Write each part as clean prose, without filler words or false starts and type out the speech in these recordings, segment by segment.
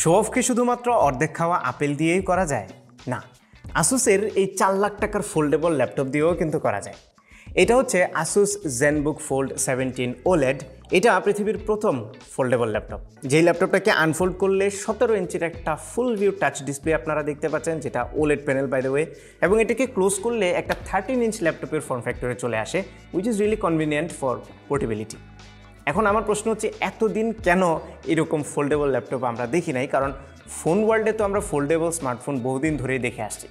Show off কি শুধুমাত্র অর্ধেক খাওয়া আপেল দিয়েই করা যায়? না, আসুসের এই 4 লাখ টাকার ফোল্ডেবল ল্যাপটপ দিয়েও কিন্তু করা যায়। এটা হচ্ছে আসুস জেনবুক ফোল্ড 17 ওলেড। এটা পৃথিবীর প্রথম ফোল্ডেবল ল্যাপটপ, যেই ল্যাপটপটাকে আনফোল্ড করলে 17 ইঞ্চির একটা ফুল ভিউ টাচ ডিসপ্লে আপনারা দেখতে পাচ্ছেন, যেটা OLED panel by the way, এবং এটাকে ক্লোজ করলে একটা 13 ইঞ্চ ল্যাপটপের ফর্ম ফ্যাক্টরে চলে আসে, which is really convenient for portability. এখন আমার প্রশ্ন হচ্ছে, এতদিন কেন এরকম ফোল্ডেবল ল্যাপটপ আমরা দেখি নাই? কারণ ফোন ওয়ার্ল্ডে তো আমরা ফোল্ডেবল স্মার্টফোন বহুদিন ধরেই দেখে আসছি।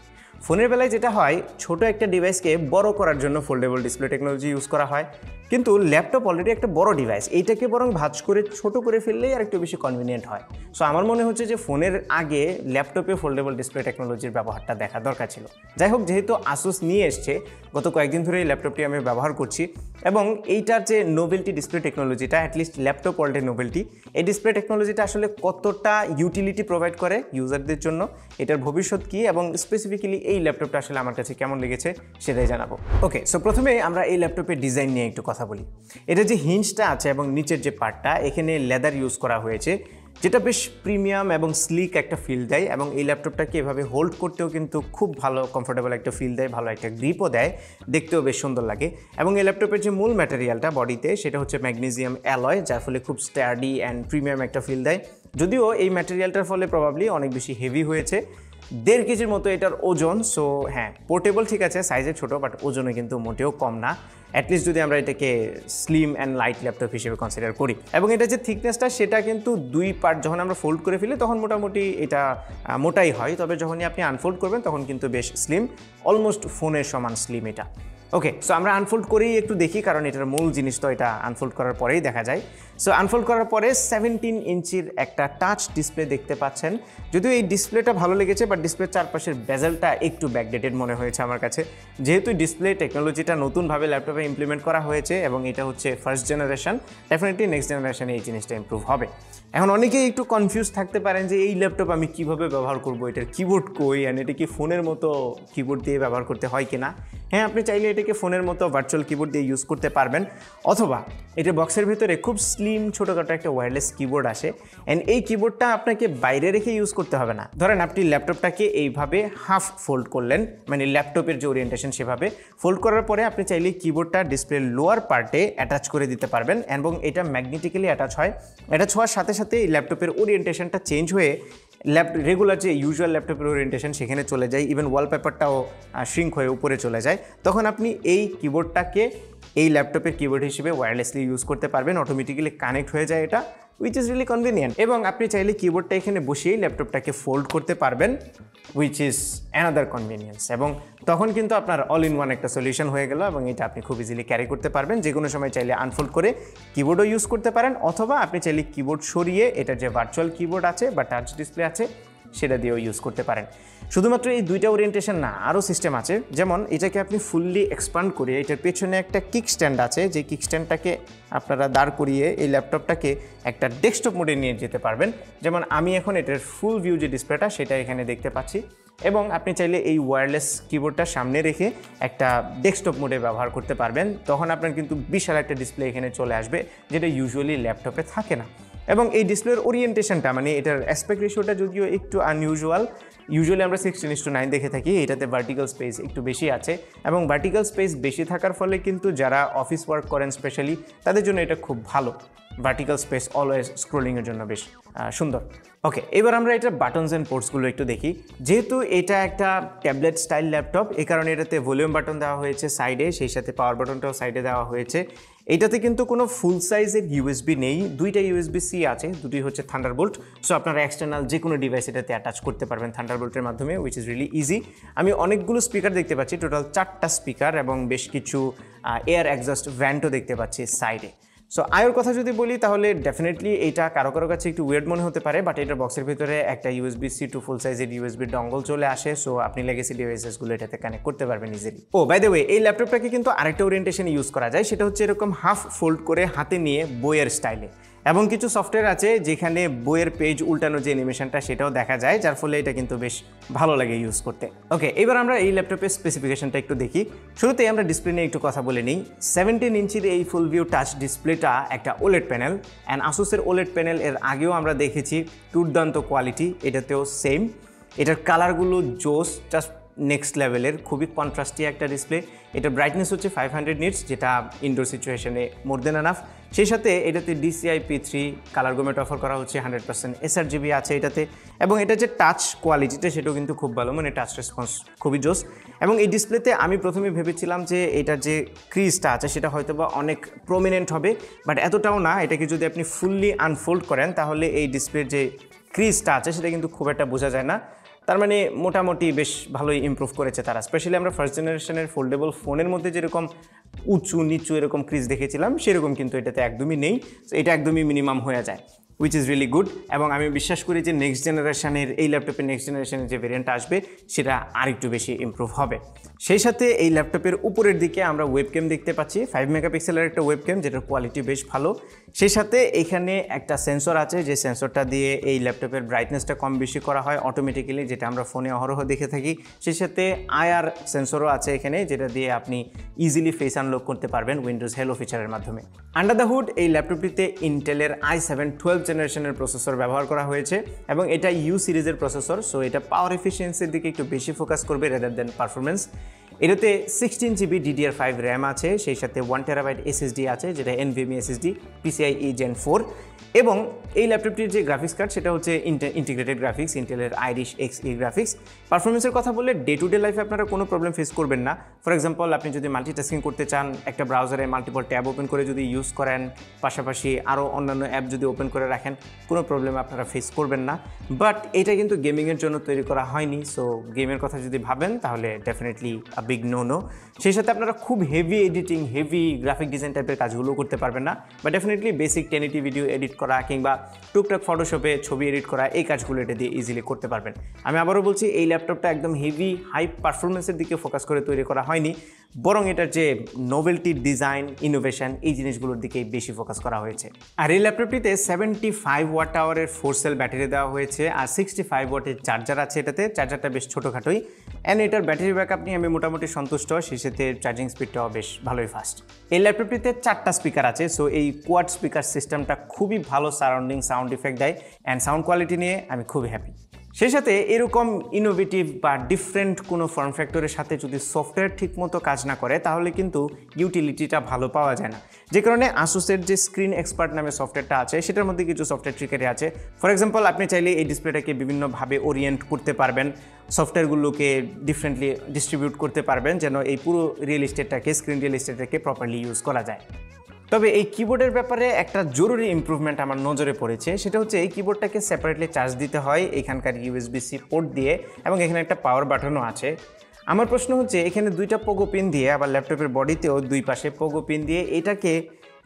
ফোনের বেলায় যেটা হয়, ছোট একটা ডিভাইসকে বড় করার জন্য ফোল্ডেবল ডিসপ্লে টেকনোলজি ইউজ করা হয়, কিন্তু ল্যাপটপ অলরেডি একটা বড় ডিভাইস, এইটাকে বরং ভাঁজ করে ছোট করে ফেললেই আর একটু বেশি কনভিনিয়েন্ট হয়। সো আমার মনে হচ্ছে যে ফোনের আগে ল্যাপটপে ফোল্ডেবল ডিসপ্লে টেকনোলজির ব্যবহারটা দেখা দরকার ছিল। যাই হোক, যেহেতু আসুস নিয়ে এসছে, গত কয়েকদিন ধরে এই ল্যাপটপটি আমি ব্যবহার করছি, এবং এইটার যে নোবেলটি ডিসপ্লে টেকনোলজিটা, অ্যাটলিস্ট ল্যাপটপ ওয়ার্ল্ডের নোবেলটি, এই ডিসপ্লে টেকনোলজিটা আসলে কতটা ইউটিলিটি প্রোভাইড করে ইউজারদের জন্য, এটার ভবিষ্যৎ কী, এবং স্পেসিফিক্যালি এই ল্যাপটপটা আসলে আমার কাছে কেমন লেগেছে সেটাই জানাবো। ওকে, সো প্রথমে আমরা এই ল্যাপটপের ডিজাইন নিয়ে একটু কথা বলি। এটা যে হিঞ্জটা আছে এবং নিচের যে পার্টটা, এখানে লেদার ইউজ করা হয়েছে, যেটা বেশ প্রিমিয়াম এবং স্লিক একটা ফিল দেয়, এবং এই ল্যাপটপটাকে এভাবে হোল্ড করতেও কিন্তু খুব ভালো কমফোর্টেবল একটা ফিল দেয়, ভালো একটা গ্রিপও দেয়, দেখতেও বেশ সুন্দর লাগে। এবং এই ল্যাপটপের যে মূল ম্যাটেরিয়ালটা বডিতে, সেটা হচ্ছে ম্যাগনেসিয়াম অ্যালয়, যার ফলে খুব স্ট্যাডি অ্যান্ড প্রিমিয়াম একটা ফিল দেয়। যদিও এই ম্যাটেরিয়ালটার ফলে প্রবাবলি অনেক বেশি হেভি হয়েছে, 1.5 কেজির মতো এটার ওজন। সো হ্যাঁ, পোর্টেবল ঠিক আছে, সাইজে ছোটো, বাট ওজনে কিন্তু মোটেও কম না, অ্যাটলিস্ট যদি আমরা এটাকে স্লিম অ্যান্ড লাইট ল্যাপটপ হিসেবে কনসিডার করি। এবং এটা যে থিকনেসটা, সেটা কিন্তু 2 পার্ট যখন আমরা ফোল্ড করে ফেলি তখন মোটামুটি এটা মোটাই হয়, তবে যখনই আপনি আনফোল্ড করবেন তখন কিন্তু বেশ স্লিম, অলমোস্ট ফোনের সমান স্লিম এটা। ওকে, সো আমরা আনফোল্ড করেই একটু দেখি, কারণ এটার মূল জিনিস তো এটা আনফোল্ড করার পরেই দেখা যায়। সো আনফোল্ড করার পরে 17 ইঞ্চির একটা টাচ ডিসপ্লে দেখতে পাচ্ছেন। যদিও এই ডিসপ্লেটা ভালো লেগেছে, বাট ডিসপ্লের চারপাশের বেজেলটা একটু ব্যাকডেটেড মনে হয়েছে আমার কাছে। যেহেতু ডিসপ্লে টেকনোলজিটা নতুনভাবে ল্যাপটপে ইমপ্লিমেন্ট করা হয়েছে এবং এটা হচ্ছে ফার্স্ট জেনারেশন, ডেফিনেটলি নেক্সট জেনারেশনে এই জিনিসটা ইমপ্রুভ হবে। এখন অনেকেই একটু কনফিউজ থাকতে পারেন যে এই ল্যাপটপ আমি কীভাবে ব্যবহার করব, এটার কিবোর্ড কই, অ্যান্ড এটা কি ফোনের মতো কিবোর্ড দিয়ে ব্যবহার করতে হয় কিনা। হ্যাঁ, আপনি চাইলে এটাকে ফোনের মতো ভার্চুয়াল কিবোর্ড দিয়ে ইউজ করতে পারবেন, অথবা এটা বক্সের ভিতরে খুব স্লিম ছোটোখাটো একটা ওয়্যারলেস কিবোর্ড আসে, অ্যান্ড এই কিবোর্ডটা আপনাকে বাইরে রেখে ইউজ করতে হবে না। ধরেন আপনি ল্যাপটপটাকে এইভাবে হাফ ফোল্ড করলেন, মানে ল্যাপটপের যে ওরিয়েন্টেশন সেভাবে ফোল্ড করার পরে আপনি চাইলে কিবোর্ডটা ডিসপ্লের লোয়ার পার্টে অ্যাটাচ করে দিতে পারবেন, এবং এটা ম্যাগনেটিক্যালি অ্যাটাচ হয়। অ্যাটাচ হওয়ার সাথে সাথে এই ল্যাপটপের ওরিয়েন্টেশনটা চেঞ্জ হয়ে রেগুলার যে ইউজুয়াল ল্যাপটপের ওরিয়েন্টেশন সেখানে চলে যায়, ইভেন ওয়ালপেপারটাও শ্রিঙ্ক হয়ে উপরে চলে যায়। তখন আপনি এই কিবোর্ডটাকে এই ল্যাপটপের কিবোর্ড হিসেবে ওয়্যারলেসলি ইউজ করতে পারবেন, অটোমেটিক্যালি কানেক্ট হয়ে যায় এটা, উইচ ইজ রিয়েলি কনভিনিয়েন্ট। এবং আপনি চাইলে কিবোর্ডটা এখানে বসিয়েই ল্যাপটপটাকে ফোল্ড করতে পারবেন, উইচ ইজ অ্যানাদার কনভিনিয়েন্স। এবং তখন কিন্তু আপনার অল ইন ওয়ান একটা সলিউশন হয়ে গেল, এবং এটা আপনি খুব ইজিলি ক্যারি করতে পারবেন। যে কোনো সময় চাইলে আনফোল্ড করে কিবোর্ডও ইউজ করতে পারেন, অথবা আপনি চাইলে কিবোর্ড সরিয়ে এটার যে ভার্চুয়াল কিবোর্ড আছে বা টাচ ডিসপ্লে আছে সেটা দিয়েও ইউজ করতে পারেন। শুধুমাত্র এই দুইটা ওরিয়েন্টেশন না, আরও সিস্টেম আছে। যেমন এটাকে আপনি ফুললি এক্সপান্ড করে এটার পেছনে একটা কিক স্ট্যান্ড আছে, যে কিক স্ট্যান্ডটাকে আপনারা দাঁড় করিয়ে এই ল্যাপটপটাকে একটা ডেস্কটপ মোডে নিয়ে যেতে পারবেন। যেমন আমি এখন এটার ফুল ভিউ যে ডিসপ্লেটা সেটা এখানে দেখতে পাচ্ছি, এবং আপনি চাইলে এই ওয়্যারলেস কিবোর্ডটা সামনে রেখে একটা ডেস্কটপ মোডে ব্যবহার করতে পারবেন। তখন আপনার কিন্তু বিশাল একটা ডিসপ্লে এখানে চলে আসবে, যেটা ইউজুয়ালি ল্যাপটপে থাকে না। এবং এই ডিসপ্লের ওরিয়েন্টেশনটা, মানে এটার অ্যাসপেক্ট রেশিওটা যদিও একটু আনইউজুয়াল, ইউজুয়ালি আমরা 16:9 দেখে থাকি, এটাতে ভার্টিক্যাল স্পেস একটু বেশি আছে, এবং ভার্টিক্যাল স্পেস বেশি থাকার ফলে কিন্তু যারা অফিস ওয়ার্ক করেন স্পেশালি, তাদের জন্য এটা খুব ভালো। ভার্টিক্যাল স্পেস অলওয়েজ স্ক্রোলিংয়ের জন্য বেশ সুন্দর। ওকে, এবার আমরা এটা বাটনস অ্যান্ড পোর্টসগুলো একটু দেখি। যেহেতু এটা একটা ট্যাবলেট স্টাইল ল্যাপটপ, এই কারণে এটাতে ভলিউম বাটন দেওয়া হয়েছে সাইডে, সেই সাথে পাওয়ার বাটনটাও সাইডে দেওয়া হয়েছে। এটাতে কিন্তু কোনো ফুল সাইজের ইউএসবি নেই, 2টা USB-C আছে, দুটি হচ্ছে থান্ডারবোল্ট। সো আপনারা এক্সটার্নাল যে কোনো ডিভাইস এটাতে অ্যাটাচ করতে পারবেন থান্ডারবোল্টের মাধ্যমে, উইচ ইজ রিয়েলি ইজি। আমি অনেকগুলো স্পিকার দেখতে পাচ্ছি, টোটাল 4টা স্পিকার, এবং বেশ কিছু এয়ার এক্সস্ট ভ্যান্টও দেখতে পাচ্ছি সাইডে। সো আয়ের কথা যদি বলি, তাহলে ডেফিনেটলি এটা কারো কারো কাছে একটু ওয়ের্ড মনে হতে পারে, বাট এটার বক্সের ভিতরে একটা USB-C টু ফুল সাইজের USB ডঙ্গল চলে আসে। সো আপনি লেগেসি ডিভাইসেসগুলো এটাতে কানেক্ট করতে পারবেন easily. Oh by the way, এই ল্যাপটপটাকে কিন্তু আরেকটা ওরিয়েন্টেশন ইউজ করা যায়, সেটা হচ্ছে এরকম হাফ ফোল্ড করে হাতে নিয়ে বইয়ের স্টাইলে। এবং কিছু সফটওয়্যার আছে যেখানে বইয়ের পেজ উল্টানো যে অ্যানিমেশনটা সেটাও দেখা যায়, যার ফলে এটা কিন্তু বেশ ভালো লাগে ইউজ করতে। ওকে, এবার আমরা এই ল্যাপটপের স্পেসিফিকেশনটা একটু দেখি। শুরুতেই আমরা ডিসপ্লে নিয়ে একটু কথা বলে নিই। 17 ইঞ্চির এই ফুল ভিউ টাচ ডিসপ্লেটা একটা ওলেড প্যানেল, অ্যান্ড আসুসের ওলেড প্যানেল এর আগেও আমরা দেখেছি দুর্দান্ত কোয়ালিটি, এটাতেও সেম। এটার কালারগুলো জোস, জাস্ট নেক্সট লেভেলের, খুবই কন্ট্রাস্টি একটা ডিসপ্লে। এটার ব্রাইটনেস হচ্ছে 500 নিটস, যেটা ইনডোর সিচুয়েশনে মোর দেন এনাফ। সেই সাথে এটাতে DCI-P3 কালার গোমেট অফার করা হচ্ছে, 100% sRGB আছে এটাতে, এবং এটা যে টাচ কোয়ালিটিটা সেটাও কিন্তু খুব ভালো, মানে টাচ রেসপন্স খুবই জোস। এবং এই ডিসপ্লেতে আমি প্রথমে ভেবেছিলাম যে এটার যে ক্রিজটা আছে সেটা হয়তো বা অনেক প্রমিনেন্ট হবে, বাট এতটাও না। এটাকে যদি আপনি ফুললি আনফোল্ড করেন তাহলে এই ডিসপ্লের যে ক্রিজটা আছে সেটা কিন্তু খুব একটা বোঝা যায় না। তার মানে মোটামুটি বেশ ভালোই ইমপ্রুভ করেছে তারা। স্পেশালি আমরা ফার্স্ট জেনারেশনের ফোল্ডেবল ফোনের মধ্যে যেরকম উঁচু নিচু এরকম ক্রিজ দেখেছিলাম সেরকম কিন্তু এটাতে একদমই নেই। এটা একদমই মিনিমাম হয়ে যায়, উইচ ইজ রিয়েলি গুড। এবং আমি বিশ্বাস করি যে নেক্সট জেনারেশনের এই ল্যাপটপের নেক্সট জেনারেশনের যে ভেরিয়েন্ট আসবে সেটা আরেকটু বেশি ইমপ্রুভ হবে। সেই সাথে এই ল্যাপটপের উপরের দিকে আমরা ওয়েবক্যাম দেখতে পাচ্ছি, 5 মেগাপিক্সেলের একটা ওয়েবক্যাম, যেটার কোয়ালিটি বেশ ভালো। সেই সাথে এখানে একটা সেন্সর আছে, যে সেন্সরটা দিয়ে এই ল্যাপটপের ব্রাইটনেসটা কম বেশি করা হয় অটোমেটিক্যালি, যেটা আমরা ফোনে অহরহ দেখে থাকি। সেই সাথে IR সেন্সরও আছে এখানে, যেটা দিয়ে আপনি ইজিলি ফেস আনলক করতে পারবেন উইন্ডোজ হেলো ফিচারের মাধ্যমে। আন্ডার দ্য হুড এই ল্যাপটপটিতে ইন্টেলের i7 12th জেনারেশনের প্রসেসর ব্যবহার করা হয়েছে, এবং এটা ইউ সিরিজের প্রসেসর, সো এটা পাওয়ার এফিসিয়েন্সির দিকে একটু বেশি ফোকাস করবে রেদার দেন পারফরমেন্স। এটাতে 16GB DDR5 র্যাম আছে, সেই সাথে 1TB SSD আছে, যেটা NVMe SSD PCIe Gen 4। এবং এই ল্যাপটপটির যে গ্রাফিক্স কার্ড সেটা হচ্ছে ইন্টিগ্রেটেড গ্রাফিক্স, ইন্টেলের আইরিশ Xe গ্রাফিক্স। পারফরমেন্সের কথা বললে ডে টু ডে লাইফে আপনারা কোনো প্রবলেম ফেস করবেন না। ফর এক্সাম্পল, আপনি যদি মাল্টিটাস্কিং করতে চান, একটা ব্রাউজারে মাল্টিপল ট্যাব ওপেন করে যদি ইউজ করেন, পাশাপাশি আরও অন্যান্য অ্যাপ যদি ওপেন করে রাখেন, কোনো প্রবলেম আপনারা ফেস করবেন না। বাট এটা কিন্তু গেমিংয়ের জন্য তৈরি করা হয়নি, সো গেমের কথা যদি ভাবেন তাহলে ডেফিনেটলি বিগ নো। সেই সাথে আপনারা খুব heavy editing, heavy graphic design টাইপের কাজগুলো করতে পারবেন না, but definitely basic 1080 video edit করা কিংবা টুকটাক ফটোশপে ছবি এডিট করা, এই কাজগুলো এটা দিয়ে ইজিলি করতে পারবেন। আমি আবারও বলছি, এই ল্যাপটপটা একদম হেভি হাই পারফরমেন্সের দিকে ফোকাস করে তৈরি করা হয়নি, বরং এটার যে নোভেলটি, ডিজাইন, ইনোভেশন, এই জিনিসগুলোর দিকেই বেশি ফোকাস করা হয়েছে। আর এই ল্যাপটপটিতে 75 ওয়াট আওয়ারের 4 সেল ব্যাটারি দেওয়া হয়েছে, আর 65 ওয়াটের চার্জার আছে এটাতে। চার্জারটা বেশ ছোটোখাটোই, অ্যান্ড এটার ব্যাটারি ব্যাকআপ নিয়ে আমি মোটামুটি সন্তুষ্ট। সেই সাথে চার্জিং স্পিডটাও বেশ ভালোই ফাস্ট। এই ল্যাপটপটিতে 4টা স্পিকার আছে, সো এই কোয়াড স্পিকার সিস্টেমটা খুবই ভালো সারাউন্ডিং সাউন্ড ইফেক্ট দেয়, অ্যান্ড সাউন্ড কোয়ালিটি নিয়ে আমি খুবই হ্যাপি। সেই সাথে এরকম ইনোভেটিভ বা ডিফারেন্ট কোনো ফর্ম ফ্যাক্টরের সাথে যদি সফটওয়্যার ঠিকমতো কাজ না করে তাহলে কিন্তু ইউটিলিটিটা ভালো পাওয়া যায় না। যে কারণে আসুসের যে স্ক্রিন এক্সপার্ট নামে সফটওয়্যারটা আছে সেটার মধ্যে কিছু সফটওয়্যার ট্রিকারি আছে। ফর এক্সাম্পল, আপনি চাইলে এই ডিসপ্লেটাকে বিভিন্নভাবে ওরিয়েন্ট করতে পারবেন, সফটওয়্যারগুলোকে ডিফারেন্টলি ডিস্ট্রিবিউট করতে পারবেন, যেন এই পুরো রিয়েল এস্টেটটাকে, স্ক্রিন রিয়েল এস্টেটটাকে প্রপারলি ইউজ করা যায়। তবে এই কিবোর্ডের ব্যাপারে একটা জরুরি ইমপ্রুভমেন্ট আমার নজরে পড়েছে, সেটা হচ্ছে এই কিবোর্ডটাকে সেপারেটলি চার্জ দিতে হয় এখানকার USB-C পোর্ট দিয়ে, এবং এখানে একটা পাওয়ার বাটনও আছে। আমার প্রশ্ন হচ্ছে, এখানে 2টা পোগো পিন দিয়ে, আবার ল্যাপটপের বডিতেও 2 পাশে পোগো পিন দিয়ে, এটাকে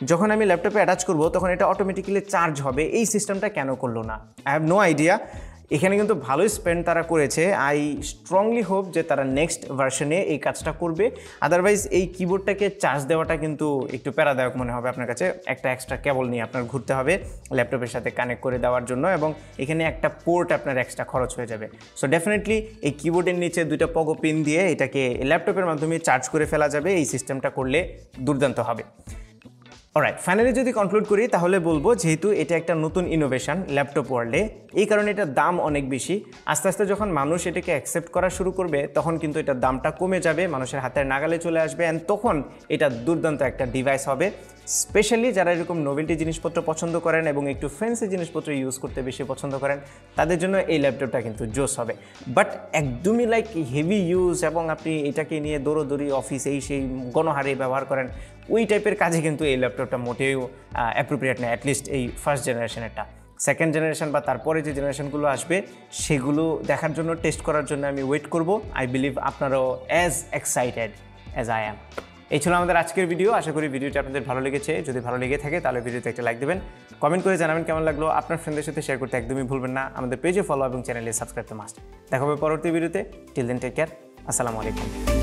যখন আমি ল্যাপটপে অ্যাটাচ করব তখন এটা অটোমেটিক্যালি চার্জ হবে, এই সিস্টেমটা কেন করলো না? I have no idea. এখানে কিন্তু ভালোই স্পেন্ড তারা করেছে। আই স্ট্রংলি হোপ যে তারা নেক্সট ভার্সনে এই কাজটা করবে। আদারওয়াইজ এই কিবোর্ডটাকে চার্জ দেওয়াটা কিন্তু একটু প্যারাদায়ক মনে হবে আপনার কাছে। একটা এক্সট্রা কেবল নিয়ে আপনার ঘুরতে হবে ল্যাপটপের সাথে কানেক্ট করে দেওয়ার জন্য, এবং এখানে একটা পোর্ট আপনার এক্সট্রা খরচ হয়ে যাবে। সো ডেফিনেটলি এই কিবোর্ডের নিচে 2টা পগো পিন দিয়ে এটাকে ল্যাপটপের মাধ্যমে চার্জ করে ফেলা যাবে। এই সিস্টেমটা করলে দুর্দান্ত হবে। অলরাইট, ফাইনালি যদি কনক্লুড করি তাহলে বলবো, যেহেতু এটা একটা নতুন ইনোভেশন ল্যাপটপ ওয়ার্ল্ডে, এই কারণে এটার দাম অনেক বেশি। আস্তে আস্তে যখন মানুষ এটাকে অ্যাকসেপ্ট করা শুরু করবে তখন কিন্তু এটার দামটা কমে যাবে, মানুষের হাতের নাগালে চলে আসবে, অ্যান্ড তখন এটা দুর্দান্ত একটা ডিভাইস হবে। স্পেশালি যারা এরকম নোভেলটি জিনিসপত্র পছন্দ করেন এবং একটু ফ্যান্সি জিনিসপত্র ইউজ করতে বেশি পছন্দ করেন, তাদের জন্য এই ল্যাপটপটা কিন্তু জোস হবে। বাট একদমই লাইক হেভি ইউজ এবং আপনি এটাকে নিয়ে দৌড়োদৌড়ি অফিস এই সেই গণহারে ব্যবহার করেন, ওই টাইপের কাজে কিন্তু এই ল্যাপটপটা মোটেও অ্যাপ্রোপ্রিয়েট না, অ্যাটলিস্ট এই ফার্স্ট জেনারেশনেরটা। সেকেন্ড জেনারেশন বা তারপরে যে জেনারেশনগুলো আসবে সেগুলো দেখার জন্য, টেস্ট করার জন্য আমি ওয়েট করব। আই বিলিভ আপনারাও as excited as I am. এই ছিল আমাদের আজকের ভিডিও। আশা করি ভিডিওটা আপনাদের ভালো লেগেছে। যদি ভালো লেগে থাকে তাহলে ভিডিওতে একটা লাইক দেবেন, কমেন্ট করে জানাবেন কেমন লাগলো। আপনার ফ্রেন্ডদের সাথে শেয়ার করতে একদমই ভুলবেন না। আমাদের পেজে ফলো এবং চ্যানেলে সাবস্ক্রাইব তো মাস্ট। দেখা হবে পরবর্তী ভিডিওতে। Till then take care. আসসালামু আলাইকুম।